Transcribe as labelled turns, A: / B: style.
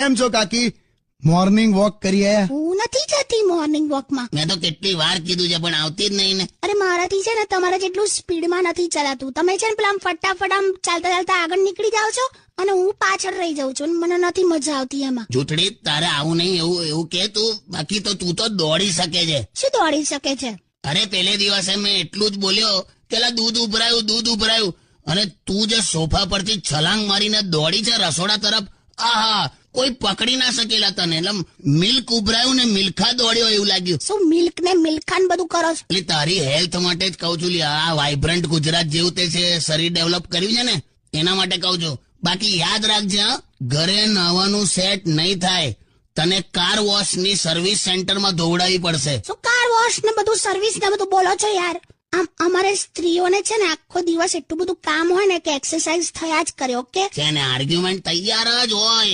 A: કેમ છો કાકી? મોર્નિંગ વોક કરી આયા?
B: હું નથી જતી મોર્નિંગ વોકમાં.
C: મેં તો કેટલી વાર કીધું છે પણ આવતી જ નહીં ને.
B: અરે મારાથી છે ને તમારા જેટલું સ્પીડમાં નથી ચલાતું. તમે છે ને પેલા આમ ફટાફટ આમ ચાલતા ચાલતા આગળ નીકળી જાઓ છો અને હું પાછળ રહી જાઉં છું. મને નથી મજા આવતી એમાં.
C: જૂઠડી, તારે આવું નહીં એવું કે તું. બાકી તો તું તો દોડી શકે છે.
B: શું દોડી શકે છે?
C: અરે પેલે દિવસે મેં એટલું જ બોલ્યો કે લા દૂધ ઉભરાયું અને તું જે સોફા પરથી છલાંગ મારીને દોડી છે રસોડા તરફ, આહા, કોઈ પકડી ના શકેલા તને. એટલે મિલ્ક ઉભરાયું ને મિલ્ખા દોડ્યો એવું લાગ્યું.
B: શું મિલ્ક ને મિલ્ખાન બધું કરો છો?
C: એટલે તારી હેલ્થ માટે જ કહું છું લ્યા. આ વાઇબ્રન્ટ ગુજરાત જેવું તે છે, શરીર ડેવલપ કર્યું છે ને એના માટે કહું છું. બાકી યાદ રાખજે, ઘરે નાવાનું સેટ નહીં થાય, તને કાર વોશ ની સર્વિસ સેન્ટરમાં દોડાવી પડશે.
B: શું કાર વોશ ને બધું સર્વિસ ને બધું બોલો છો યાર? આમ અમારે સ્ત્રીઓને છે ને આખો દિવસ એટલું બધું કામ હોય ને કે એક્સરસાઇઝ થયા જ કરે. ઓકે
C: છે ને આર્ગ્યુમેન્ટ તૈયાર જ હોય.